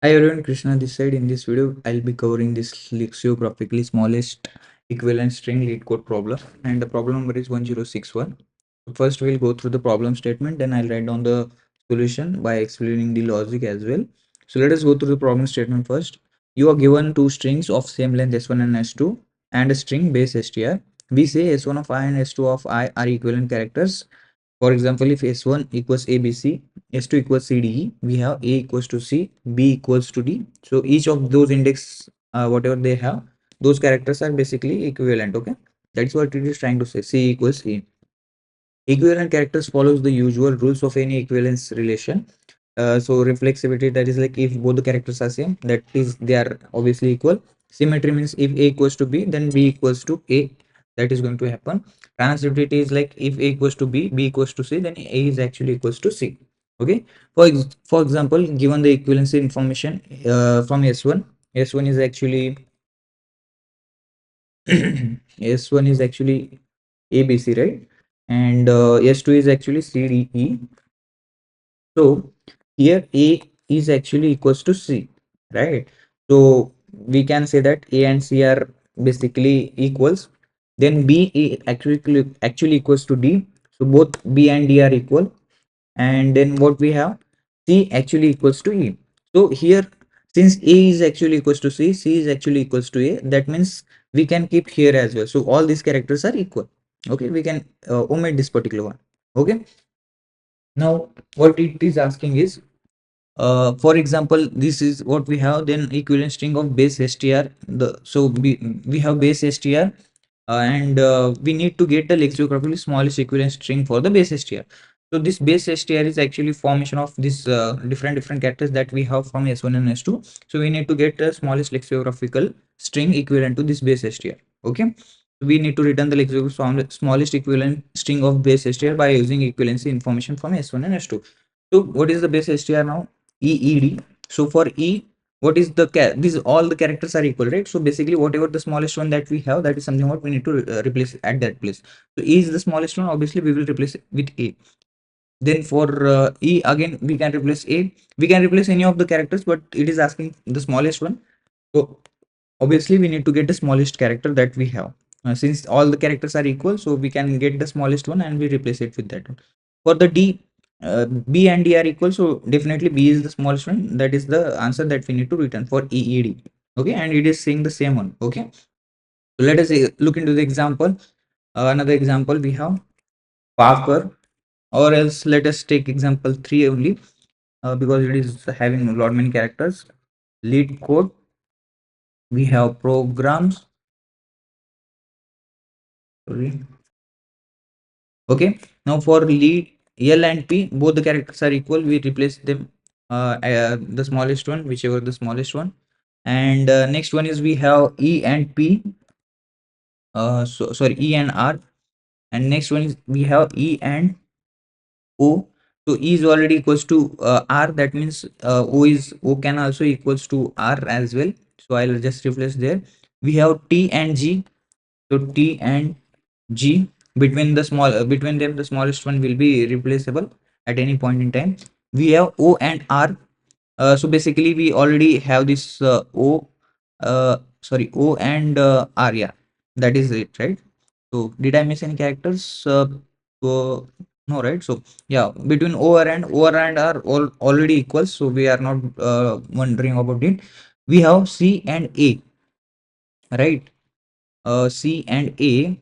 Hi everyone, Krishna this side. In this video, I'll be covering this lexicographically smallest equivalent string Leetcode problem, and the problem number is 1061. First, we'll go through the problem statement, then I'll write down the solution by explaining the logic as well. So let us go through the problem statement first. You are given two strings of same length s1 and s2 and a string baseStr. We say s1 of I and s2 of I are equivalent characters. For example, if S1 equals ABC, S2 equals CDE, we have A equals to C, B equals to D. So each of those index, whatever they have, those characters are basically equivalent. Okay, that's what it is trying to say. C equals E. Equivalent characters follows the usual rules of any equivalence relation. So reflexivity, that is like if both the characters are same, that is they are obviously equal. Symmetry means if A equals to B, then B equals to A. That is going to happen. Transitivity is like if A equals to B, B equals to C, then A is actually equals to C. Okay. For example, given the equivalency information from S1, S1 is actually S1 is actually ABC, right? And S2 is actually CDE. So here A is actually equals to C, right? So we can say that A and C are basically equals. Then actually equals to D. So both B and D are equal. And then what we have, C actually equals to E. So here, since A is actually equals to C, C is actually equals to A, that means we can keep here as well. So all these characters are equal. Okay, we can omit this particular one. Okay, now what it is asking is, for example, this is what we have, then equivalent string of base str. We have base str, and we need to get the lexicographically smallest equivalent string for the base str. So this base str is actually formation of this different characters that we have from s1 and s2. So we need to get the smallest lexicographical string equivalent to this base str. Okay, we need to return the smallest equivalent string of base str by using equivalency information from s1 and s2. So what is the base str now? EED. So for E, what is the these all the characters are equal, right? So basically whatever the smallest one that we have, that is something what we need to replace at that place. So E is the smallest one, obviously we will replace it with A. Then for E again, we can replace A. We can replace any of the characters, but it is asking the smallest one. So obviously we need to get the smallest character that we have. Since all the characters are equal, so we can get the smallest one and we replace it with that one. For the D, B and D are equal, so definitely B is the smallest one. That is the answer that we need to return for EED. Okay, and it is saying the same one. Okay, so let us look into the example. Another example we have Parker, or else let us take example 3 only, because it is having a lot many characters. Leetcode, we have programs. Sorry. Okay, now for lead L and P, both the characters are equal. We replace them, the smallest one, whichever the smallest one. And next one is we have E and P. So sorry, E and R. And next one is we have E and O. So E is already equals to R. That means O can also equals to R as well. So I'll just replace there. We have T and G. So T and G, between them the smallest one will be replaceable at any point in time. We have O and R. So basically we already have this O and R. Yeah, that is it, right? So did I miss any characters? No, right? So yeah, between O and R all already equals, so we are not wondering about it. We have C and A, right? C and A,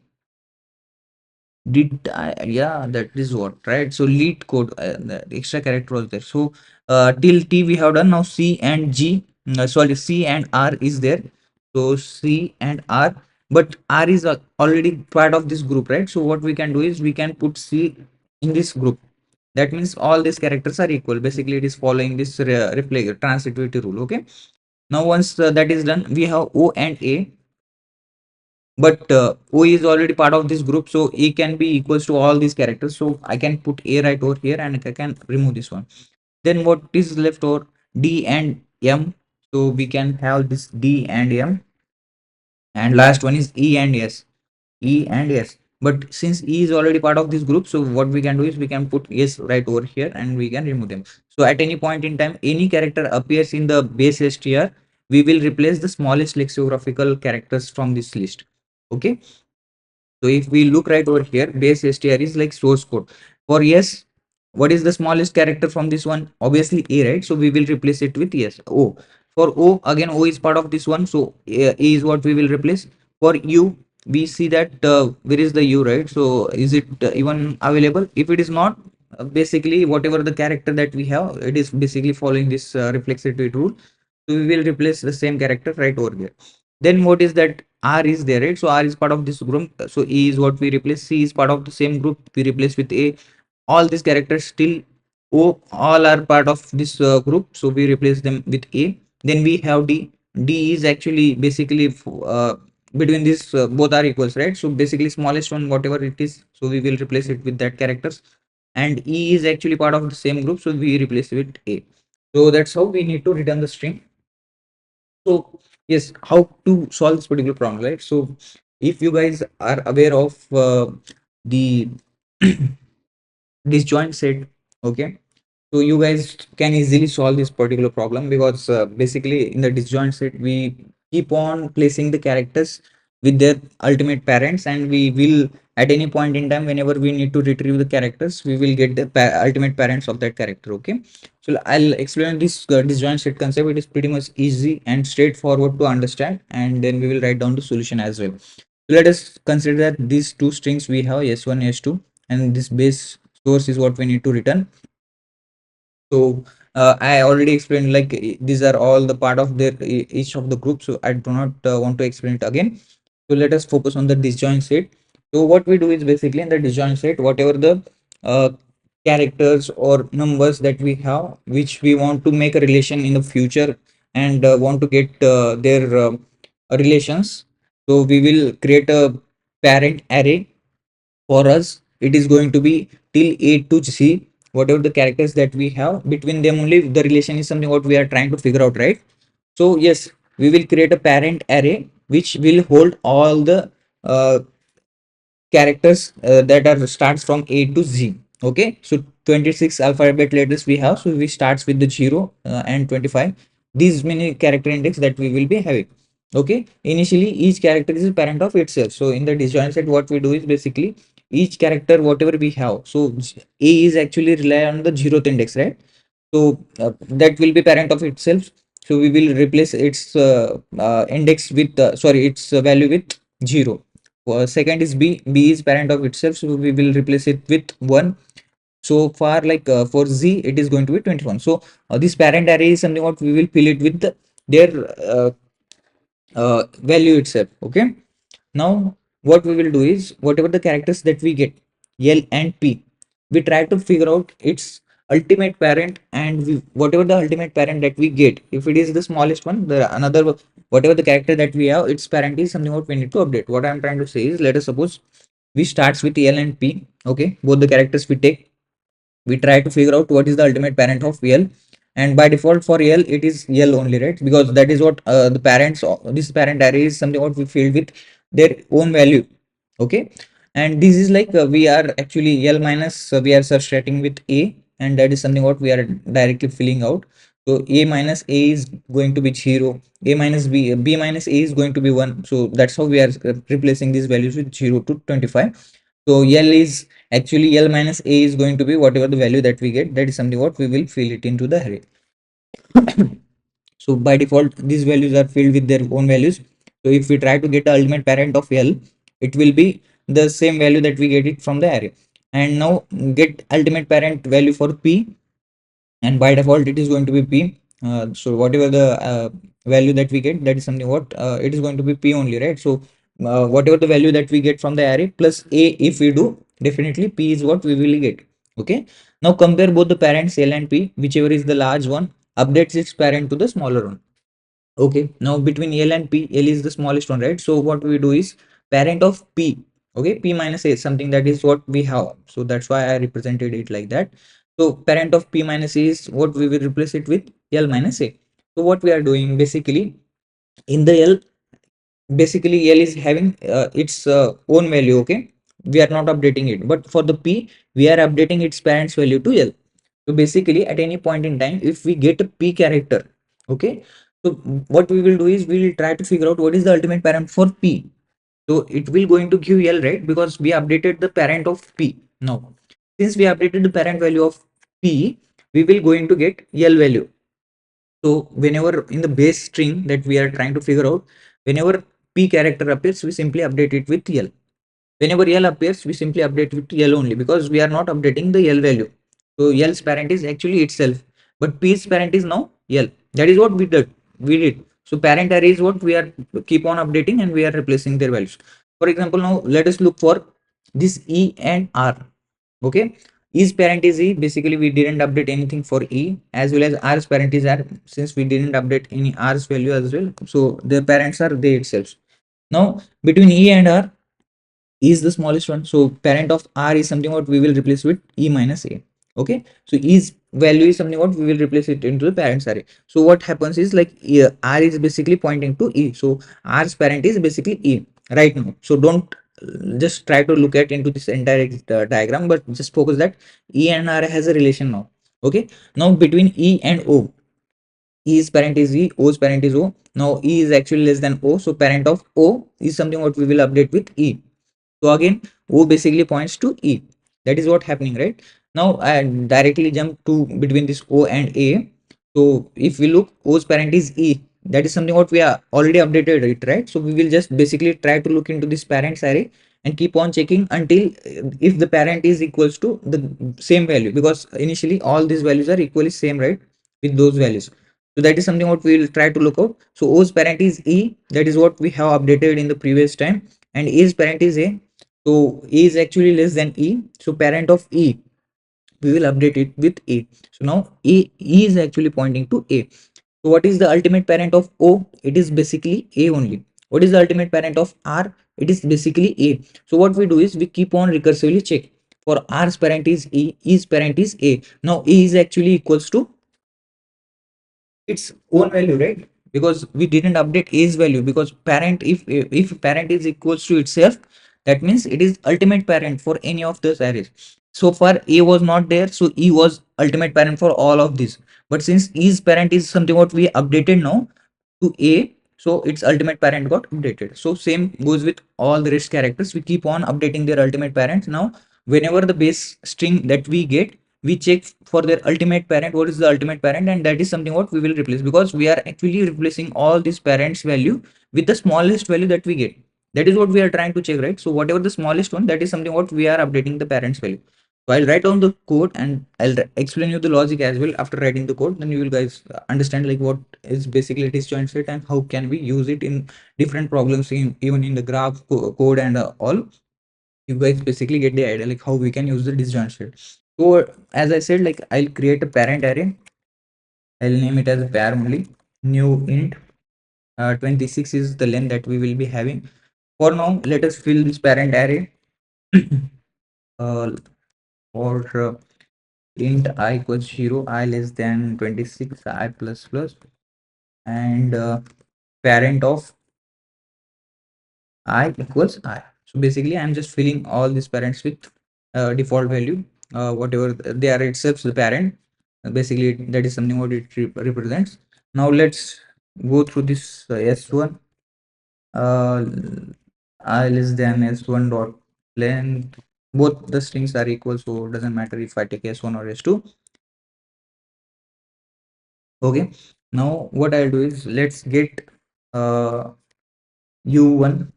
did I, yeah, that is what, right? So Leetcode, the extra character was there. So till T we have done. Now C and G, sorry, C and R is there. So C and R, but R is already part of this group, right? So what we can do is we can put C in this group. That means all these characters are equal. Basically it is following this transitivity rule. Okay, now once that is done, we have O and A, but O is already part of this group, so A can be equals to all these characters. So I can put A right over here and I can remove this one. Then what is left over? D and M. So we can have this D and M, and last one is E and S. E and S. but since E is already part of this group, so what we can do is we can put yes right over here and we can remove them. So at any point in time, any character appears in the base str, we will replace the smallest lexicographical characters from this list. Okay. So if we look right over here, base str is like source code. For yes, what is the smallest character from this one? Obviously A, right? So we will replace it with yes, O. For O, again O is part of this one, so A is what we will replace. For U, we see that where is the U, right? So is it even available? If it is not, basically whatever the character that we have, it is basically following this reflexivity rule. So we will replace the same character right over there. Then what is that? R is there, right? So R is part of this group. So E is what we replace. C is part of the same group. We replace with A. All these characters still O, all are part of this group. So we replace them with A. Then we have D. D is actually basically between these both are equals, right? So basically smallest one, whatever it is. So we will replace it with that characters. And E is actually part of the same group. So we replace it with A. So that's how we need to return the string. So yes, how to solve this particular problem, right? So if you guys are aware of the disjoint set, okay, so you guys can easily solve this particular problem because basically in the disjoint set we keep on placing the characters with their ultimate parents, and we will at any point in time whenever we need to retrieve the characters, we will get the ultimate parents of that character. Okay, so I'll explain this disjoint set concept. It is pretty much easy and straightforward to understand, and then we will write down the solution as well. So let us consider that these two strings we have s1 s2, and this base source is what we need to return. So I already explained like these are all the part of their each of the groups, so I do not want to explain it again. So let us focus on the disjoint set. So what we do is basically in the disjoint set, whatever the uh, characters or numbers that we have which we want to make a relation in the future, and want to get their relations, so we will create a parent array. For us it is going to be till A to C, whatever the characters that we have, between them only the relation is something what we are trying to figure out, right? So yes, we will create a parent array which will hold all the uh, characters that are starts from A to Z. Okay, so 26 alphabet letters we have, so we starts with the 0 and 25. These many character index that we will be having. Okay, initially each character is a parent of itself. So in the disjoint set, what we do is basically each character whatever we have. So A is actually rely on the 0th index, right? So that will be parent of itself. So we will replace its index with sorry its value with 0. Second is B. B is parent of itself, so we will replace it with 1. So far, like for Z, it is going to be 21. So this parent array is something what we will fill it with their value itself. Okay. Now, what we will do is whatever the characters that we get, L and P, we try to figure out its ultimate parent, and whatever the ultimate parent that we get, if it is the smallest one, the another whatever the character that we have, its parent is something what we need to update. What I'm trying to say is, let us suppose we starts with L and P. Okay, both the characters we take, we try to figure out what is the ultimate parent of L, and by default for L it is L only, right? Because that is what the parents this parent array is something what we filled with their own value. Okay, and this is like we are actually L minus we are subtracting with A, and that is something what we are directly filling out. So A minus A is going to be 0, A minus B, B minus A is going to be 1. So that's how we are replacing these values with 0 to 25. So L is actually L minus A is going to be whatever the value that we get, that is something what we will fill it into the array. So by default, these values are filled with their own values. So if we try to get the ultimate parent of L, it will be the same value that we get it from the array. And now get ultimate parent value for P, and by default it is going to be P. So whatever the value that we get, that is something what it is going to be P only, right? So whatever the value that we get from the array plus A, if we do, definitely P is what we will get. Okay, now compare both the parents L and P, whichever is the large one updates its parent to the smaller one. Okay, now between L and P, L is the smallest one, right? So what we do is parent of P, okay, P minus A, something that is what we have. So that's why I represented it like that. So parent of P minus A is what we will replace it with L minus A. So what we are doing basically in the L, basically L is having its own value, okay? we are not updating it, but for the p we are updating its parents value to l. So basically at any point in time, if we get a p character, okay, so what we will do is we will try to figure out what is the ultimate parent for p. So it will going to give l, right, because we updated the parent of p. Now since we updated the parent value of p, we will going to get l value. So whenever in the base string that we are trying to figure out, whenever p character appears, we simply update it with l. Whenever l appears, we simply update with l only, because we are not updating the l value. So l's parent is actually itself, but p's parent is now l. That is what we did. We did. So parent array is what we are keep on updating, and we are replacing their values. For example, now let us look for this e and r. Okay, e's parent is e. Basically, we didn't update anything for e, as well as r's parent is r. Since we didn't update any r's value as well, so their parents are they itself. Now between e and r, E is the smallest one, so parent of r is something what we will replace with e minus a. Okay, so e's value is something what we will replace it into the parents array. So what happens is like r is basically pointing to e, so r's parent is basically e right now. So don't just try to look at into this entire diagram, but just focus that e and r has a relation now. Okay, now between e and o, e's parent is e, o's parent is o. Now e is actually less than o, so parent of o is something what we will update with e. So again, O basically points to E. That is what happening, right? Now I directly jump to between this O and A. So if we look, O's parent is E. That is something what we are already updated it, right? So we will just basically try to look into this parents array and keep on checking until if the parent is equals to the same value, because initially all these values are equally same, right? With those values. So that is something what we will try to look out. So O's parent is E. That is what we have updated in the previous time, and A's parent is A. So A is actually less than E. So parent of E, we will update it with A. So now E is actually pointing to A. So what is the ultimate parent of O? It is basically A only. What is the ultimate parent of R? It is basically A. So what we do is we keep on recursively check. For R's parent is E, E's parent is A. Now A is actually equals to its own value, right? Because we didn't update a's value, because parent, if parent is equals to itself, that means it is ultimate parent for any of those arrays. So far a was not there, so e was ultimate parent for all of these. But since e's parent is something what we updated now to a, so its ultimate parent got updated. So same goes with all the rest characters. We keep on updating their ultimate parents. Now whenever the base string that we get, we check for their ultimate parent, what is the ultimate parent, and that is something what we will replace, because we are actually replacing all these parents value with the smallest value that we get. That is what we are trying to check, right? So whatever the smallest one, that is something what we are updating the parents value. So I'll write down the code and I'll explain you the logic as well after writing the code. Then you will guys understand like what is basically disjoint set and how can we use it in different problems, in even in the graph code and all. You guys basically get the idea like how we can use the disjoint set. So as I said, like I'll create a parent array. I'll name it as a pair only. New int 26 is the length that we will be having. For now, let us fill this parent array uh, for int I equals 0, I less than 26, I plus plus, and parent of I equals I. So basically, I'm just filling all these parents with default value, whatever they are itself the parent. Basically, that is something what it represents. Now let's go through this s1. Uh, I less than s1 dot length. Both the strings are equal, so it doesn't matter if I take s1 or s2. Okay. Now what I'll do is let's get u1.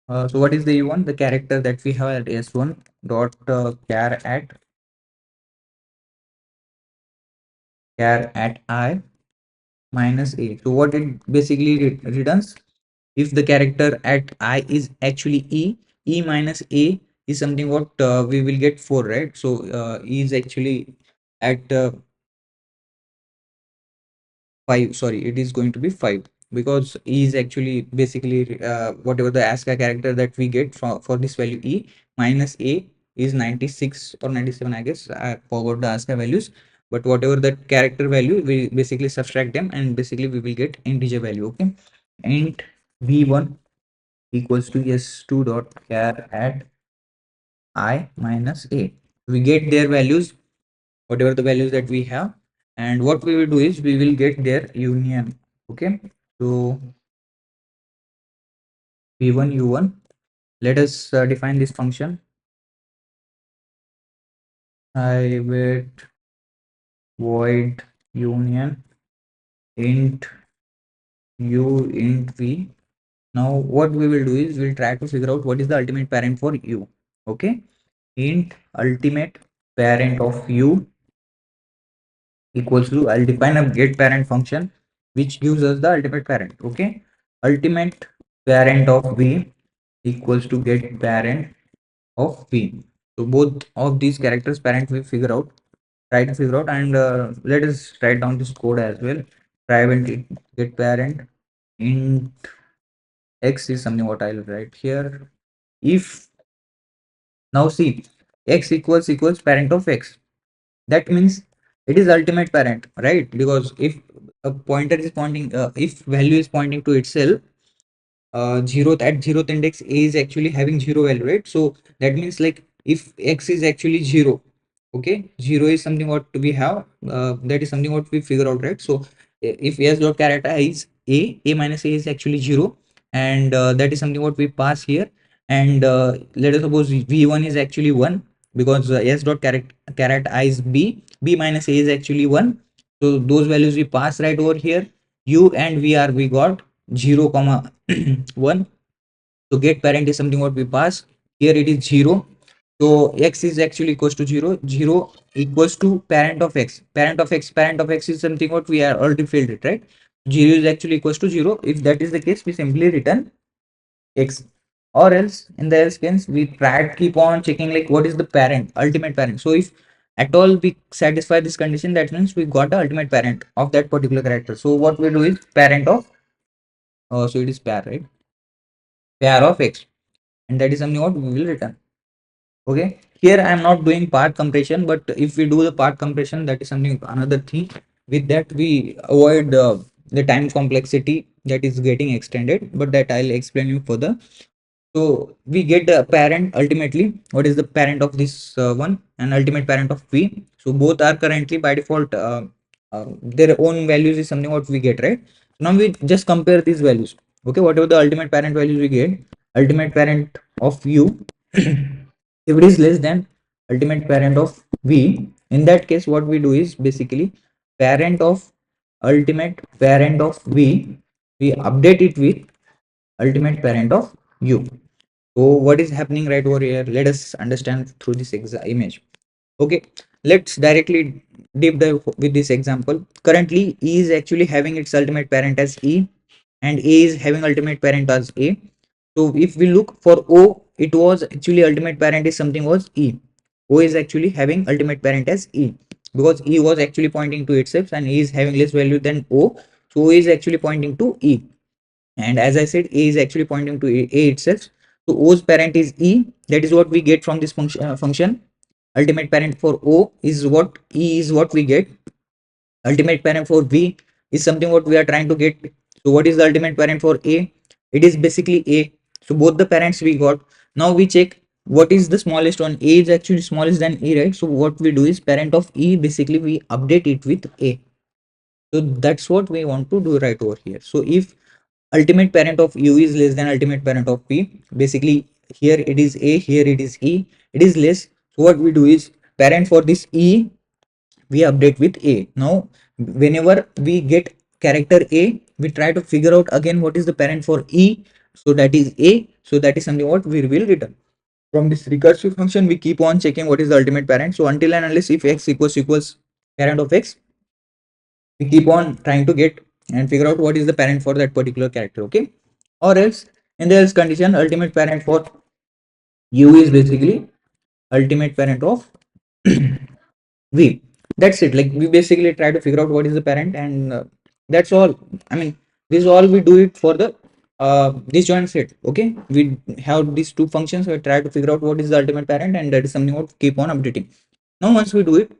So what is the u1? The character that we have at s1 dot char at I minus a. So what it basically returns, if the character at I is actually e minus a is something what we will get 4, right? So e is actually at 5. Sorry, it is going to be 5, because e is actually basically whatever the ASCII character that we get for this value e minus a is 96 or 97, I guess. I forgot the ASCII values, but whatever that character value, we basically subtract them and basically we will get integer value. Okay, int v1 equals to s2 dot char at I minus A. We get their values, whatever the values that we have, and what we will do is we will get their union. Okay, so v1 u1. Let us define this function. Private void union int u int v. Now what we will do is we'll try to figure out what is the ultimate parent for u. Okay, int ultimate parent of u equals to, I'll define a get parent function which gives us the ultimate parent. Okay, ultimate parent of v equals to get parent of v. So both of these characters parent we figure out, try to figure out, and let us write down this code as well. Private get parent int x is something what I'll write here. If now see, x equals parent of x, that means it is ultimate parent, right? Because if a pointer is pointing, if value is pointing to itself, zeroth at zeroth index A is actually having zero value, right? So that means like if x is actually zero, okay, zero is something what we have, that is something what we figure out, right? So if s dot characterize a minus a is actually zero, and that is something what we pass here, and let us suppose v1 is actually 1, because s dot characterize b minus a is actually 1, so those values we pass right over here. U and vr we got 0 comma 1. So get parent is something what we pass here, it is 0. So x is actually equals to 0, 0 equals to parent of x, parent of x is something what we are already filled it, right? 0 is actually equals to 0. If that is the case, we simply return x, or else in the else case we try to keep on checking like what is the parent, ultimate parent. So if at all we satisfy this condition, that means we got the ultimate parent of that particular character. So what we do is parent of, so it is pair, right? Pair of x, and that is something what we will return. Okay, here I am not doing part compression, but if we do the part compression, that is something another thing. With that we avoid the time complexity that is getting extended, but that I'll explain you further. So we get the parent ultimately. What is the parent of this one and ultimate parent of v? So both are currently by default their own values is something what we get, right? Now we just compare these values. Okay, whatever the ultimate parent values we get, ultimate parent of u, if it is less than ultimate parent of v, in that case what we do is basically parent of ultimate parent of v, we update it with ultimate parent of u. So what is happening right over here? Let us understand through this image. Okay, let's directly deep dive with this example. Currently, E is actually having its ultimate parent as E, and A is having ultimate parent as A. So if we look for O, it was actually ultimate parent is something was E. O is actually having ultimate parent as E, because E was actually pointing to itself and E is having less value than O. So O is actually pointing to E. And as I said, A is actually pointing to A itself. So O's parent is E. That is what we get from this function. Ultimate parent for O is what E is what we get. Ultimate parent for V is something what we are trying to get. So what is the ultimate parent for A? It is basically A. So both the parents we got. Now we check what is the smallest one. A is actually smallest than E, right? So what we do is parent of E, basically we update it with A. So that's what we want to do right over here. So if ultimate parent of u is less than ultimate parent of p, basically here it is a, here it is e, it is less. So what we do is parent for this e we update with a. Now whenever we get character a, we try to figure out again what is the parent for e, so that is a, so that is something what we will return. From this recursive function we keep on checking what is the ultimate parent. So until and unless if x equals parent of x, we keep on trying to get and figure out what is the parent for that particular character. Okay, or else in the else condition, ultimate parent for u is basically ultimate parent of v. That's it. Like we basically try to figure out what is the parent, and that's all. I mean, this is all we do it for the disjoint set. Okay, we have these two functions, we try to figure out what is the ultimate parent, and that is something what keep on updating. Now once we do it,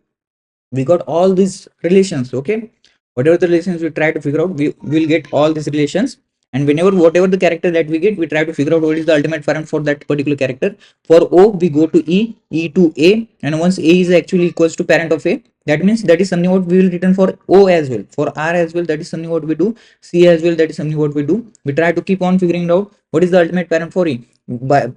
we got all these relations. Okay, whatever the relations we try to figure out, we will get all these relations, And whenever whatever the character that we get, we try to figure out what is the ultimate parent for that particular character. For O, we go to E to A, and once A is actually equals to parent of A, that means that is something what we will return for O as well. For R as well, that is something what we do. C as well, that is something what we do. We try to keep on figuring out what is the ultimate parent for E. But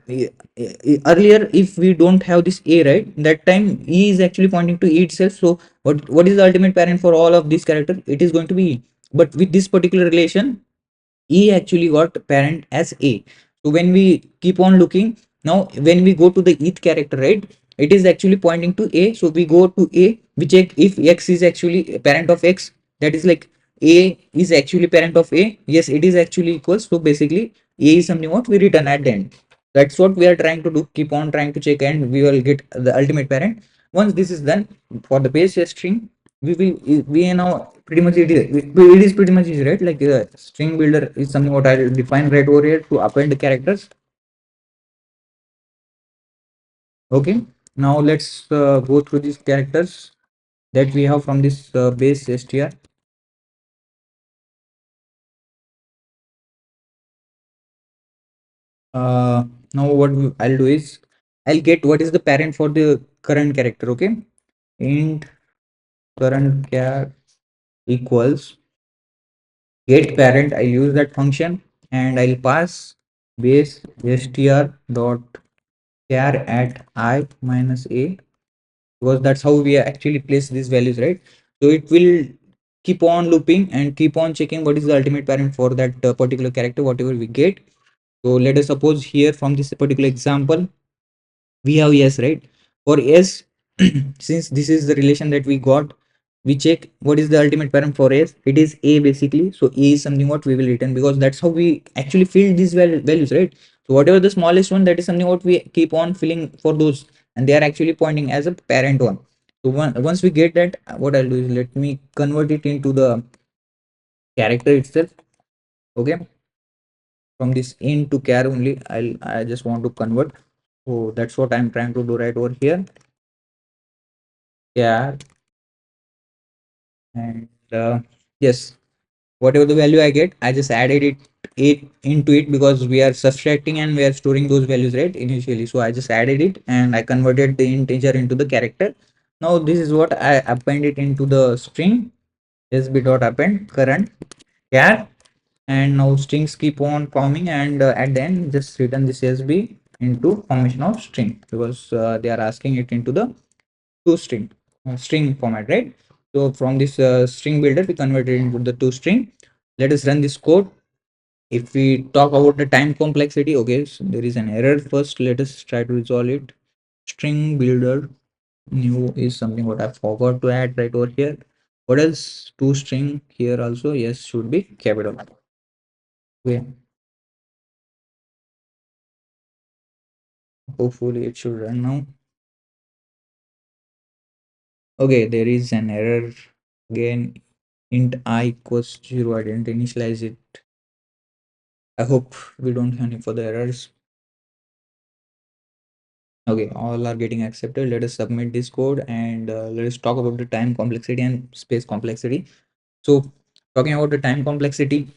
earlier, if we don't have this A, right, that time E is actually pointing to E itself. So what is the ultimate parent for all of these characters? It is going to be E. But with this particular relation, E actually got parent as A. So when we keep on looking, now when we go to the eth character, right, it is actually pointing to A. So we go to A, we check if X is actually a parent of X. That is like A is actually parent of A. Yes, it is actually equals. So basically A is something what we return at the end. That's what we are trying to do. Keep on trying to check and we will get the ultimate parent. Once this is done for the base string, we now pretty much it is pretty much easy, right? Like string builder is something what I define right over here to append the characters. Okay, now let's go through these characters that we have from this base str. Now what I'll do is I'll get what is the parent for the current character. Okay, int current char equals get parent. I'll use that function and I'll pass base str dot char at I minus a, because that's how we actually place these values, right? So it will keep on looping and keep on checking what is the ultimate parent for that particular character, whatever we get. So let us suppose here from this particular example we have yes, right? For s, since this is the relation that we got, we check what is the ultimate parent for s. It is a basically. So a is something what we will return, because that's how we actually fill these values, right? So whatever the smallest one, that is something what we keep on filling for those, and they are actually pointing as a parent one. So once we get that, what I'll do is let me convert it into the character itself. Okay, from this int to char only, I just want to convert. So that's what I'm trying to do right over here. Char, and yes, whatever the value I get, I just added it into it, because we are subtracting and we are storing those values, right, initially. So I just added it and I converted the integer into the character. Now this is what I append it into the string, sb dot append current char, and now strings keep on forming, and at the end just return this sb into formation of string, because they are asking it into the two string format, right? So from this string builder, we converted into the two string. Let us run this code. If we talk about the time complexity, okay, so there is an error. First, let us try to resolve it. String builder new is something what I forgot to add right over here. What else? Two string here also, yes, should be capital. Okay, hopefully it should run now. Okay, there is an error again. Int I equals 0. I didn't initialize it. I hope we don't have any further errors. Okay, all are getting accepted. Let us submit this code, and let us talk about the time complexity and space complexity. So talking about the time complexity,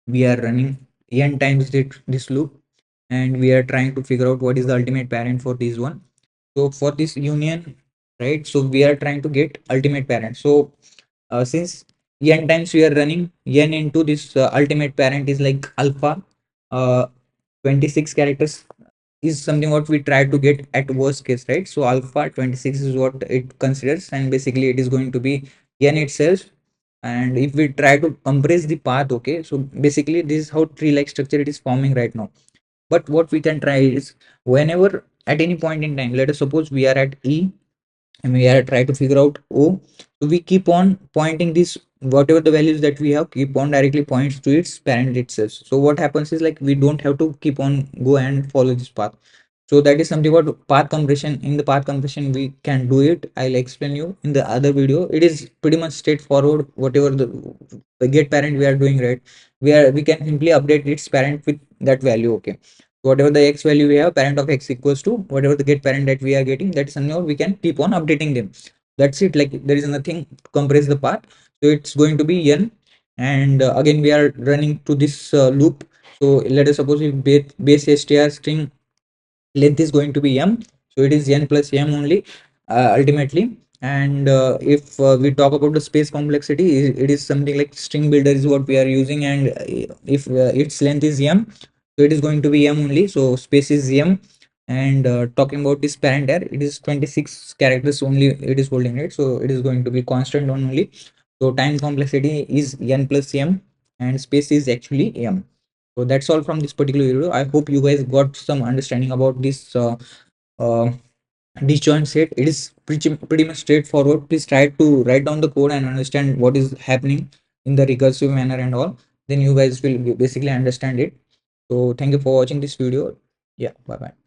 we are running n times this loop, and we are trying to figure out what is the ultimate parent for this one. So for this union, right, so we are trying to get ultimate parent. So since n times we are running, n into this ultimate parent is like alpha, uh, 26 characters is something what we try to get at worst case, right? So alpha 26 is what it considers, and basically it is going to be n itself. And if we try to compress the path, okay, so basically this is how tree like structure it is forming right now. But what we can try is, whenever at any point in time, let us suppose we are at e and we are trying to figure out O. So we keep on pointing this, whatever the values that we have, keep on directly points to its parent itself. So what happens is, like, we don't have to keep on go and follow this path. So that is something about path compression. In the path compression we can do it. I'll explain you in the other video. It is pretty much straightforward. Whatever the get parent we are doing, right, we can simply update its parent with that value. Okay, whatever the x value we have, parent of x equals to whatever the get parent that we are getting, that is something we can keep on updating them. That's it. Like, there is nothing to compress the path. So it's going to be n, and again we are running to this loop. So let us suppose if base str string length is going to be m, so it is n plus m only ultimately. And if we talk about the space complexity, it is something like string builder is what we are using, and if its length is m, so it is going to be m only, so space is m. And talking about this parent array, it is 26 characters only it is holding, right? So it is going to be constant one only. So time complexity is n plus m, and space is actually m. So that's all from this particular video. I hope you guys got some understanding about this uh, disjoint set. It is pretty much straightforward. Please try to write down the code and understand what is happening in the recursive manner and all. Then you guys will basically understand it. So thank you for watching this video. Yeah, bye bye.